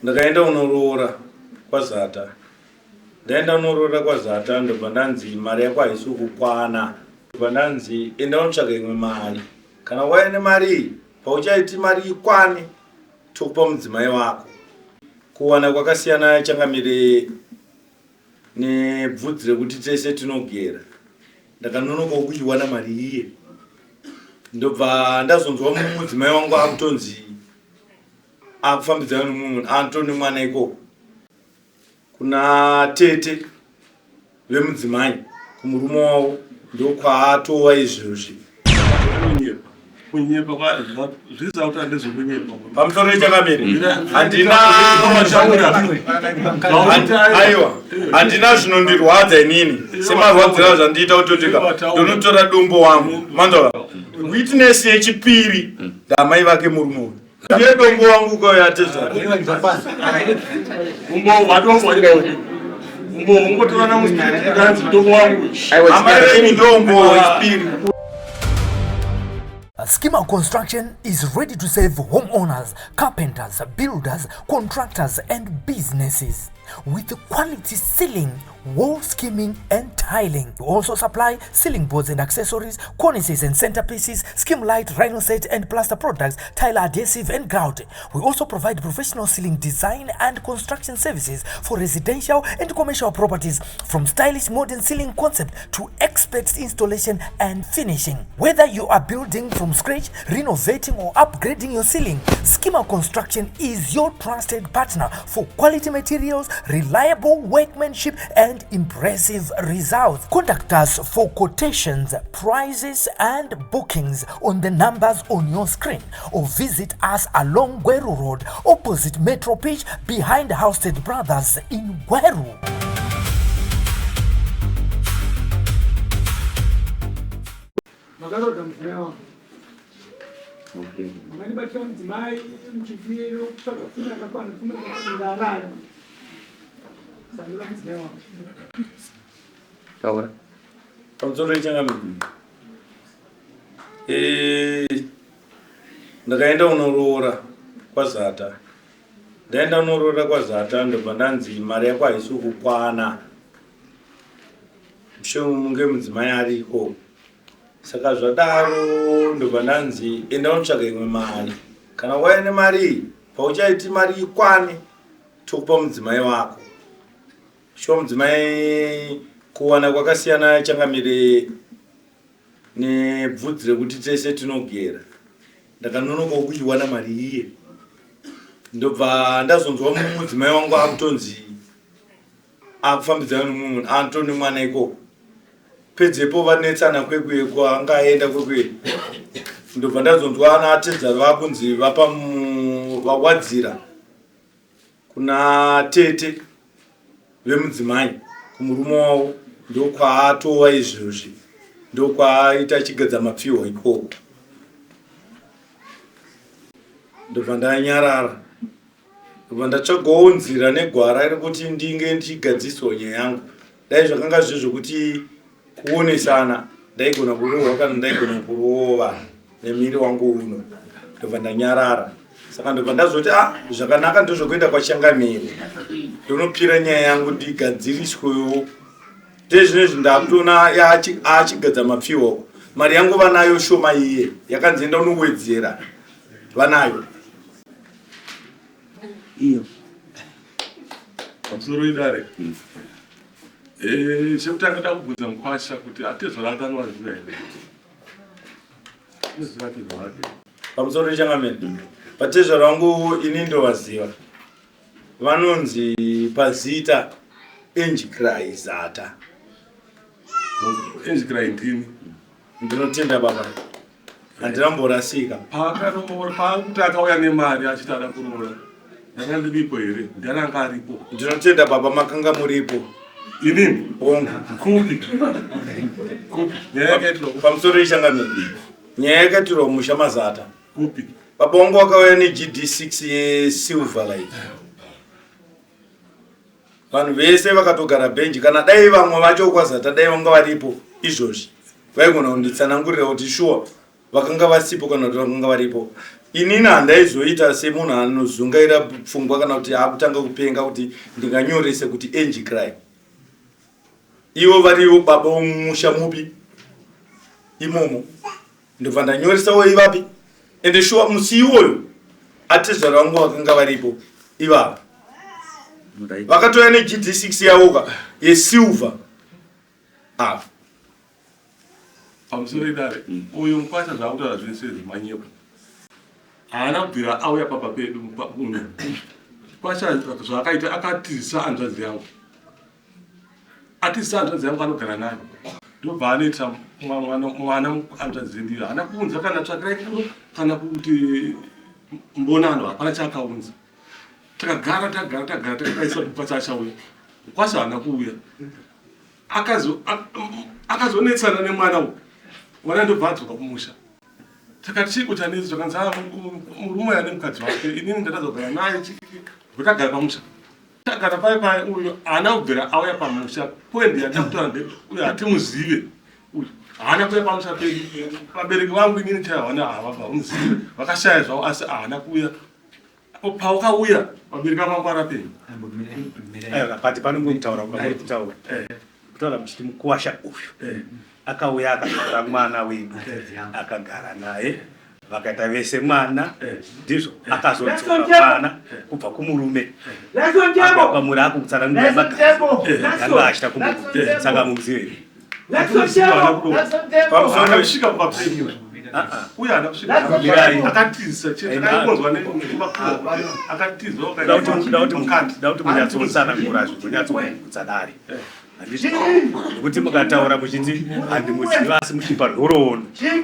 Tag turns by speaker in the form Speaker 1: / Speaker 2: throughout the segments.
Speaker 1: ndakaenda unoroora kwaZata. Ndaenda unoroora kwaZata ndobva ndanzi mari yako haisi kukwana. Ndobva ndanzi enda unotsvaga imwe mari. Kana waine mari pauchaiti mari ikwane tokupa mudzimai wako. Kuwana kwakasiyana changamire nebvudzi rekuti tese tinogera. Ndakanonoka kuchiwana mari iye. Ndobva ndazonzwa mudzimai wangu akutonzi akufambidzana nomunhu antoni mwana ikoko. Kuna tete vemudzimai kumurume wavo ndokwaatova izvozvi.
Speaker 2: Kunyepa zviza kuti andezokunyepa
Speaker 1: pamusoro wechakamiri handina zvinondirwadza inini semarwadzira zvandiita kutotika ndonotora dombo wangu manzwa witness yechipiri ndamai vake murume uyu ndiye dombo wangu koyatezva
Speaker 2: ungotorana musitirikanzi dombo wangu
Speaker 1: amai dombo yechipiri.
Speaker 3: Schema Construction is ready to serve homeowners, carpenters, builders, contractors and businesses with quality ceiling, wall skimming and tiling. We also supply ceiling boards and accessories, cornices and centerpieces, skim light, rhino set and plaster products, tile adhesive and grout. We also provide professional ceiling design and construction services for residential and commercial properties, from stylish modern ceiling concept to expert installation and finishing. Whether you are building from scratch, renovating or upgrading your ceiling, Schema Construction is your trusted partner for quality materials, reliable workmanship and impressive results. Contact us for quotations, prices and bookings on the numbers on your screen, or visit us along Gweru Road opposite Metro Pitch behind Housestead Brothers in Gweru.
Speaker 1: Pamusoro wechangamiri ndakaenda unoroora kwaZata. Ndaenda unoroora kwaZata ndobva ndanzi mari yako haisi kukwana. Mushemunge mudzimai ariko. Saka zvadaro ndobva ndanzi enda unotsvaga imwe mari. Kana waine mari pauchaiti mari ikwane tokupa mudzimai wako. Sho mudzimai kuwana kwakasiyana changamire nebvudzi rekuti tese tinogera. Ndakanonoka kuchiwana mari iye. Ndobva ndazonzwa mudzimai wangu akutonzi akufambidzana nomunhu antoni mwana ikoko. Pedzepo vanetsana kwekwe kwaangaenda kwekwe. Ndobva ndazonzwa anatedza vakunzi vawadzira kuna tete vemudzimai kumurume wavo ndokwaatova izvozvi ndokwaita achigadza mapfihwa ikoko. Ndobva ndanyarara. Ndobva ndatsvagawo nzira negwara rekuti ndinge ndichigadziswa nyaya yangu. Dai zvakanga zviri zvokuti kuonesana ndaigona kurohwa kana ndaigona kurova nemiri wangu uno. Ndobva ndanyarara. Saka ndobva ndazoti zvakanaka ndozvokuenda kwaChangamire ndonopira nyaya yangu ndigadziriswewo. Ndezvinezvi ndakutoona achigadza mapfihwa. Mari yangu vanayo shoma iye yakanzi enda unowedzera vanayo
Speaker 2: iyo pamusoro idare chekutanga ndakubvunza mukwasha kuti hatezvarakanwa zvino here nezviratirwa wake
Speaker 1: pamusoro wechangamire. Patezvara wangu ini ndovaziva vanonzi paZita Enjikrai Zata.
Speaker 2: Enjikrai ndini
Speaker 1: Ndinotenda baba handinamborasika.
Speaker 2: Pakuti akauya nemari achiti ada kuroora ndanga ndiripo here ndiananga aripo.
Speaker 1: Ndinotenda baba makanga muripo.
Speaker 2: Inini kupi nyaya yakaitwa
Speaker 1: pamusoro wechangamire nyaya yakaitirwa musha maZata.
Speaker 2: kupi
Speaker 1: Baba wangu wakauya neGD6 yeSilverlight. Vanhu vese vakatogara benji. Kana dai vamwe vacho kwaZata dai vanga varipo izvozvi vaigona kunditsanangurira kuti shuwa vakanga vasipo kana kuti vakanga varipo. inini handaizoita semunhu anozungaira pfungwa kana kuti akutanga kupenga kuti ndinganyorese kuti enji crime. Ivo varivo baba vomusha mupi imomo ndobva ndanyoresawo ivapi ende shuwa musi iwoyo atezvara vangu vakanga varipo ivava vakatouya neGD6 yavoka yesilver apa
Speaker 2: pamusoro idare uyu mukwasha zvakutaura zvese zvemanyepo haana kubvira auya papa pedu kwasha zvakaita akatizisa hanzvadzi yangu anogara nayo ndobva anoita mwana hanzvadzi ndiro haana kuunza kana tsvakirai kana kuti mbonano hapana chaakaunza takagara takaisa pachachauya kwasha haana kuuya akazonetsana nemwana uyu mwana ndobva adzoka kumusha takati chiko chanetsi zvakanzi murume ane mukadzi wake inini ndatazogara naye ndotagara pamusha tagara pai uyu haana kubvira auya pamusha poendi yatakutora ndeuyu hatimuzive uyu haana kuuya pamusha pedu vabereki vangu inini chaiwana havabva umuzive vakashaya zvavo asi haana kuuya paukauya vabereki vangu arapenyu
Speaker 4: pati panomutaura kutaura muchiti mukwasha uyu akauya akatora mwana wedu akagara naye vakaita vese mwana ndizvo akazodzoka mwana kubva kumurume pamuri akutsanangura maganga achita kumurume saka muzive
Speaker 2: pamusika papenyu uye haana kusvika akatizisa
Speaker 4: da kuti munyatsotsanangura zvinonyatsokuutsanari kuti mukataura muchiti handimuziva asi muchipa nhoroono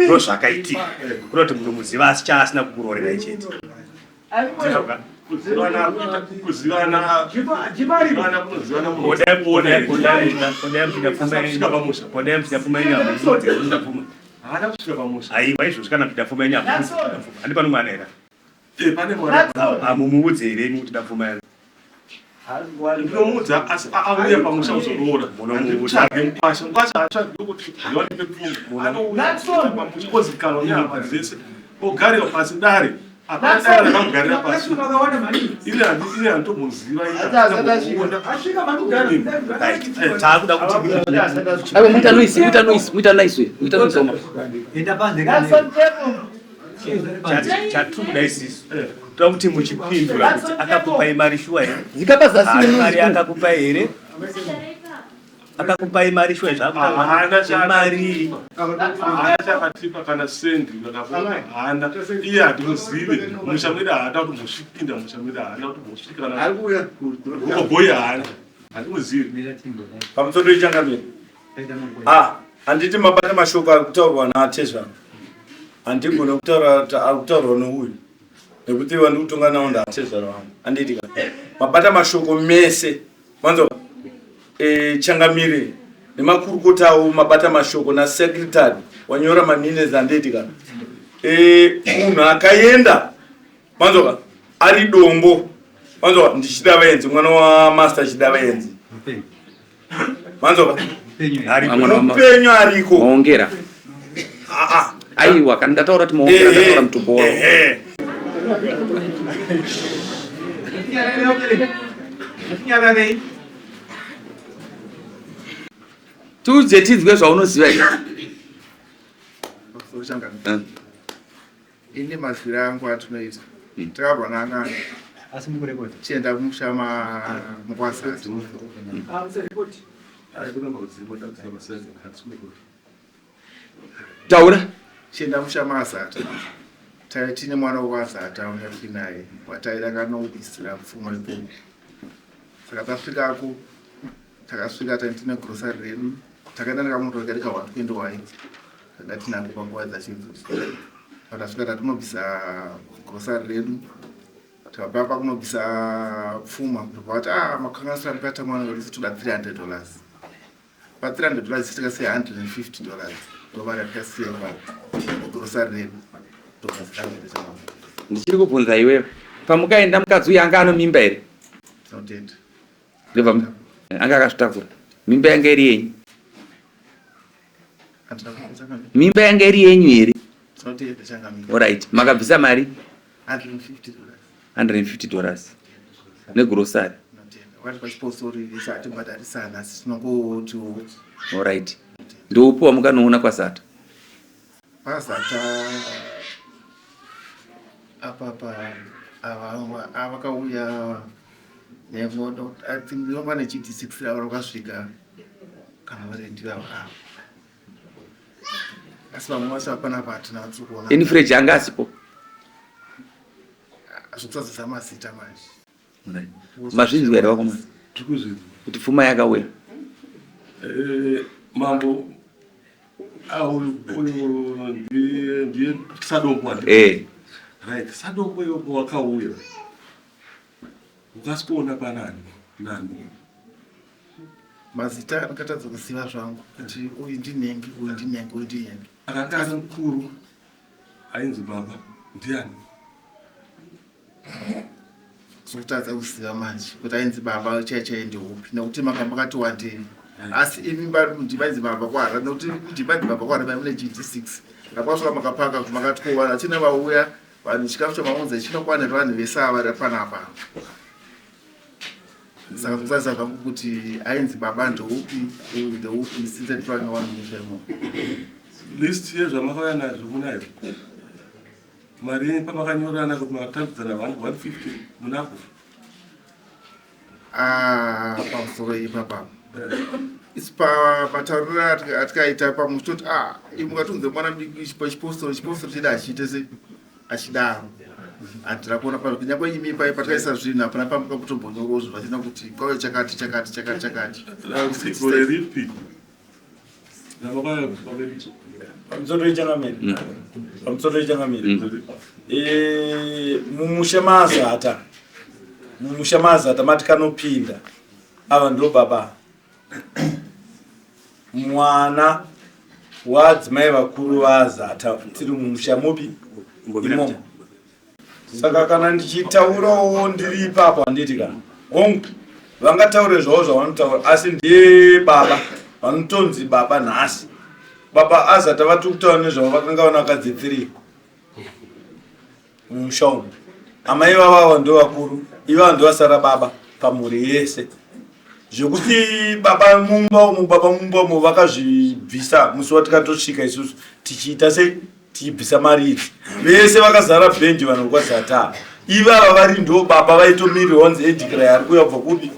Speaker 4: ndozvakaitika kunoti munomuziva asi chaasina kukurorerai chete podai mchidapfuma aiwa izvozvi kana mchidapfuma yenyama handi pano mwana era mumuudze here imi kuti dapfuma yana
Speaker 2: ndinomuudza asi auya pamusha uzoroora munomutsvage mukwasha hatsvagi kuti ndiwanepe pfuma anozikanwa nehama dzese ogarira pasi dare apaa rakamugarira pasi ini handitomuziva
Speaker 4: taakuda kuti chatikuda isisu toda kuti muchipindura kuti akakupai mari shuwa here mari akakupai here akakupai mari shuwa zvamari
Speaker 2: chakatipa kana sendi haana iye hatimuzive musha mwedu haana kuti mushipinda musha mwedu haana kuti musvikanagogoyi haana hatimuzive
Speaker 1: pamusoro ichangamira handiti mabata mashoko ari kutaurwa naatezvana handigona kutaurwa nouyu nekuti vandi kutonga nawo ndaatezvara vangu handiti mabata mashoko mese manzo changamire nemakurukota mabata mashoko nasekretary wanyora maminutes handiti kana munhu akaenda manzoka ari dombo manzoka ndichida vaenzi mwana wamaster chida vaenzi manzoka upenyu ariko
Speaker 5: maongera aiwa kana ndataura kuti maongera ndataura mutombo wavo tiudze tidzwe zvaunoziva
Speaker 6: ini mazwiro angu atinoita takabva nangana tienda kumusha mukwasati
Speaker 5: taura
Speaker 6: tienda musha mazata taitine mwana wekwazata unyaruki naye wataida kanoubisira pfuma ipomo saka tasvikako takasvika taitine grosari redu takaenda nekamotokarika 120 tanga tinango panguva dzachinzuzi patasvika tatinobvisa grosari redu takabva pakunobvisa pfuma tobvati makanganisira ndipata mwana wedu toda $300 pa $300 tikasiya $150 ndova ratikasiya grosari redu.
Speaker 5: ndichiri kubvunza iwewe pamukaenda mukadzi uyu anga ano mimba here ndobva anga akazvitakura mimba yanga iri yenyu mimba yanga iri yenyu here alright makabvisa mari $150 negrocery.
Speaker 6: Vari pachipostori isatibhadharisana asi tinongoti
Speaker 5: Alright. Ndoupi wamukanoona kwaZata?
Speaker 6: paZata apapa avakauya nyange nechiti 6 avo vakasvika kana varendira avo asi vamwe vasi vapanapa hatina vatikuona
Speaker 5: Ini Fridge anga asipo.
Speaker 6: zvokusadzisa mazita manje.
Speaker 5: Mazvinzwa here wakomana
Speaker 2: Tikuzvinzwa.
Speaker 5: kuti pfuma yakawira?
Speaker 2: Mambo ndiye Sadombo. Right, Sadombo yoko wakauya. Ukasikuona panani? Nani?
Speaker 6: Mazita akatadza kuziva zvangu kuti uyu ndinhengi uyu ndinhengi uyu ndinhengi.
Speaker 2: Akanga ari mukuru ainzi baba ndiani?
Speaker 6: Zvokutadza kuziva manje kuti ainzi baba chaichai ndeupi nekuti makamba makati wandei. Asi imi ndivainzi baba kwara nekuti ndivainzi baba kwara mune GT6 nakwasvika makapaka kuti makati kuwana achina vauya vanhu chikafu chamaunza chinokwana vanhu vese avari panapa. Saka kutsarisa zvangu kuti ainzi baba ndeupi uyu ndeupi since ndipanga vanhu mushemo.
Speaker 2: List yezvamakauya nazvo munayo. Mari pamakanyorana kuti makatambudzana vanhu 150 munapo.
Speaker 6: Pamusoro ipapa. Patauriro atikaita pamusoro kuti mukatunze mwana mudiki pachipostori chida achiite se achidaro. Handira kuona pano kunyangwe imi patikaisa zvinhu hapana pamukamutombonyorozvo vachina kuti kwauye chakati.
Speaker 2: Gore ripi? Namakauya
Speaker 1: pamusoro ichangamiri mumusha mazata mati kanopinda ava ndo baba mwana wadzimai vakuru vaZata tiri mumusha mupi imomo. Saka kana ndichitaurawo ndiri ipapo handiti kana hongu vangataure zvavo zvavanotaura asi ndiye baba vanotonzi baba nhasi. Baba aZata vari kutaura nezvavo vakanga vana vakadzipfirika mumusha umu. Amai vavavo ndo vakuru ivavo ndo vasara baba pamhuri yese. Zvokuti baba mumba umu vakazvibvisa musi watikatosvika isusu tichiita se tichibvisa mari idzi vese vakazara bhenji vanhu kwaZata. Ivava vari ndo baba vaitomirwa onzi edhikira ari kuya kubva kupi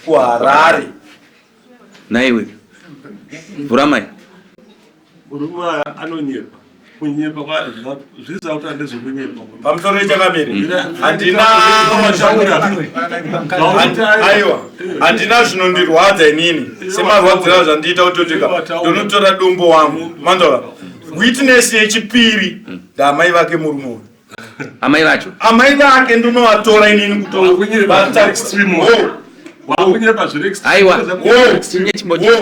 Speaker 1: kuHarare.
Speaker 5: Naiwe Vuramai
Speaker 2: murume anonyepa kunyepa zvizauta ndezvokunyepa
Speaker 1: pamusoro ichangamiri handina zvinondirwadza inini semarwadzira zvandiita kutotika ndonotora dombo wangu mandola. Witness yechipiri ndaamai vake murume uyu.
Speaker 5: amai vacho
Speaker 1: Amai vake ndonovatora inini
Speaker 5: aiwa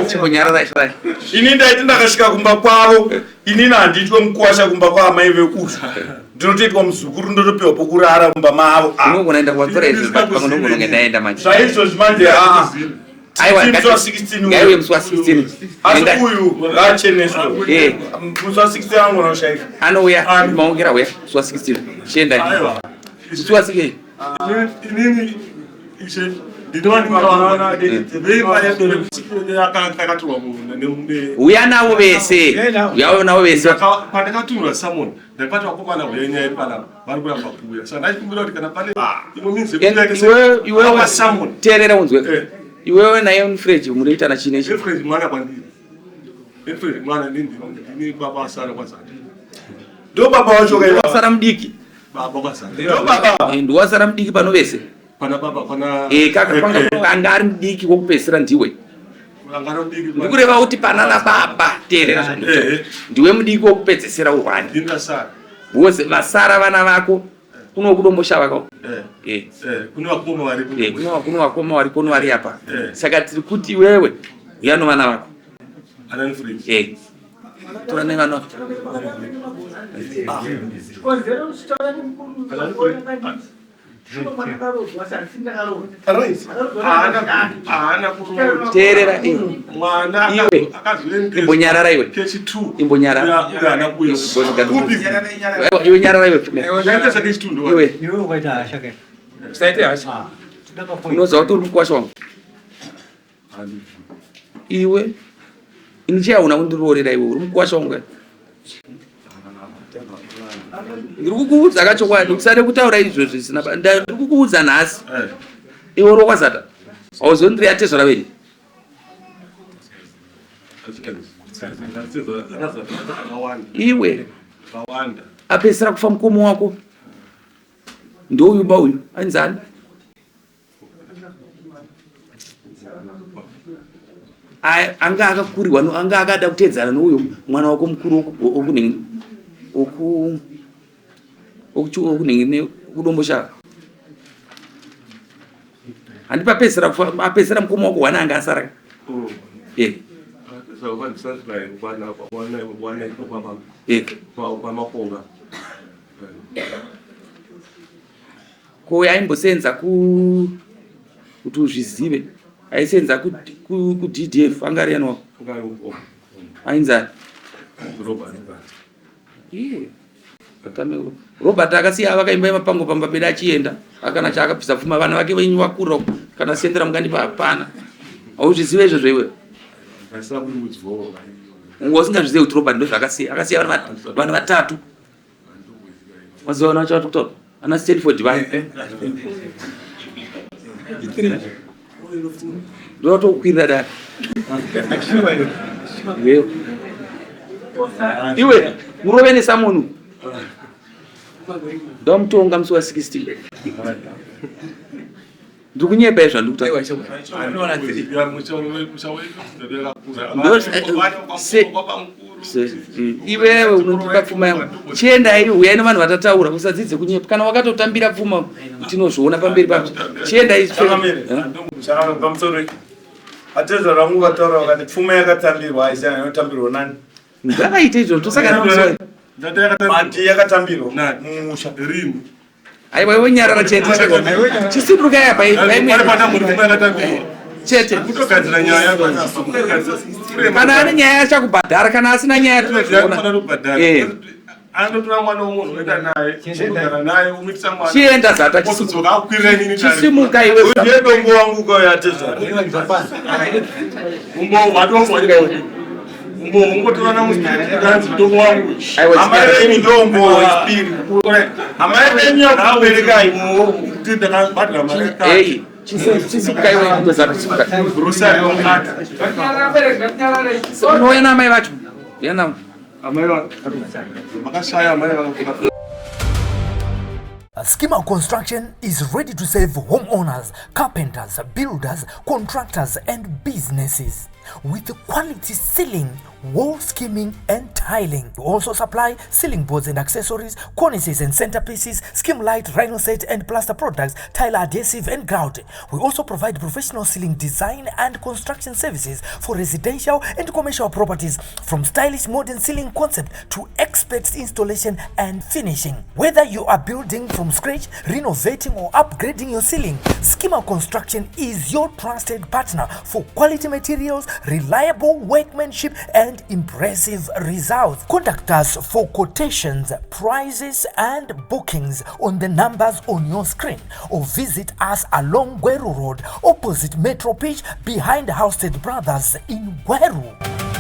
Speaker 5: chimbonyarara ishai
Speaker 1: ini ndaiti ndakasvika kumba kwavo inini handiitwe mukuwasha kumba kwaamai vekuti ndinotoitwa muzukuru ndotopiwa pokurara mumba mavo.
Speaker 5: unogonaenda kuvatora izvi pakunongononge ndaenda manje
Speaker 1: zvaizvozvi manje
Speaker 5: ngaiwe musi wa16
Speaker 1: asi uyu ngaacheneswe musi wa16 angona ushaika
Speaker 5: anouya maongera uya musi wa16 chienda musi wa16
Speaker 2: inini ishe
Speaker 5: uya navo vese uyawo navo vese
Speaker 2: pandakatumira samoni ndakati vakomana huyenyai panapa vari kuramba kuuya saka ndachikumbira kuti kana pane
Speaker 5: iwewe teerera unzwe iwewe naye Fridge munoitana chine ichi
Speaker 2: Fridge mwana kwandiri Fridge mwana ndini baba asara kwaZata
Speaker 1: ndo baba wacho
Speaker 5: wasara mudiki
Speaker 2: baba kwaZata
Speaker 1: ndo baba
Speaker 5: ndiwasara mudiki pano vese
Speaker 2: pana baba pana
Speaker 5: kaka panga anga ari mudiki wokupedzisira ndiwe
Speaker 2: angaro diki
Speaker 5: ndikureva kuti pana na baba teerera zvandicho ndiwe mudiki wokupedzisira urwani
Speaker 2: ndingasara
Speaker 5: vose vasara vana vako kunokudomboshava kao
Speaker 2: kune vakoma vari
Speaker 5: kuno vakoma vari kono vari apa saka tiri kuti iwewe uya novana vako
Speaker 2: anani Fridge
Speaker 5: tora nevana
Speaker 2: haana kuroora.
Speaker 5: teerera
Speaker 2: Mwana
Speaker 5: iwe
Speaker 2: akazoendesa
Speaker 5: imbonyarara iwe
Speaker 2: kechi 2
Speaker 5: imbonyarara
Speaker 2: yana kuyo.
Speaker 5: iwe nyarara iwe
Speaker 2: Yaita sake chitundo.
Speaker 5: iwe unoziva kuti uri mukwasha wangu iwe inichiyauna kundiroorera iwe uri mukwasha wangu ndiri kukuudza kachokwadi usade kutaura izvo zvisina ndiri kukuudza nhasi iwe uri wakwazata hauzondiri yatezvara veri iwe apedzisira kufa mukomo wako ndouyumba uyu ainzani anga akakurirwa anga akada kutedzana nouyo mwana wako mukuru okunhingi kudomboshaka handipapedzisira mukomo wako wana anga asaraka ko aimbosenza kuti uzvizive aisenza kuddf angarianwa ainzani robert akasiya vakaimba mapango pambapeda achienda akana chaakabvisa pfuma vana vake venyu vakurira kana siendera mungandi papana hauzvizive izvozvo iwe usingazvizive kuti robert ndozvaakasiya akasiya vanhu vatatu mazuva ano acho kutaura ana stanford vaya ndotokwirira dani iwe murove nesamunhu ndomutonga musi wa 16 ndiri kunyepa izvandikuta iwewe unondipa pfuma yangu chienda iri uyai nevanhu vatataura usadzidze kunyepa kana wakatotambira pfuma tinozviona pamberi pako chienda
Speaker 1: pamusoro atezva rangu vataura vakati pfuma yakatambirwa aisiyana inotambirwa nani
Speaker 5: ndakaita izvozvo tosaka
Speaker 1: mati yakatambirwa mumusha
Speaker 2: Rimu.
Speaker 5: aiwa iwe nyarara chete chisiduka yapa chete
Speaker 2: Kutogadzira nyaya
Speaker 5: kana ane nyaya yachakubhadhara kana asina nyaya tinozviona
Speaker 2: anotora mwana womunhu unoenda naye kugara naye umikisa mwana
Speaker 5: chienda zata
Speaker 2: kuzodzoka akukwirira inini
Speaker 5: chisimuka iwe
Speaker 1: ndiye dombo wangu ukauya atezva
Speaker 2: umbo wadombo umbo ungotorana musikanzi dombo wangu
Speaker 1: amai venyu ndombo wechipiri amai venyu yakuberekai
Speaker 2: kuti ndakabhadhira mari yakati
Speaker 5: chisimuka iwe ndozata chisimuka
Speaker 2: brosari yomukati
Speaker 5: unouya namai vacho yanamo
Speaker 2: amai vangu makashaya amai vangu.
Speaker 3: Schema Construction is ready to serve homeowners, carpenters, builders, contractors, and businesses with quality ceiling, wall skimming, and tiling. We also supply ceiling boards and accessories, cornices and centerpieces, skim light, rhino set, and plaster products, tile adhesive, and grout. We also provide professional ceiling design and construction services for residential and commercial properties, from stylish modern ceiling concept to expert installation and finishing. Whether you are building from scratch, renovating, or upgrading your ceiling, Schema Construction is your trusted partner for quality materials, reliable workmanship, and impressive results. Contact us for quotations, prices, and bookings on the numbers on your screen, or visit us along Gweru Road, opposite Metro Pitch, behind Housestead Brothers in Gweru.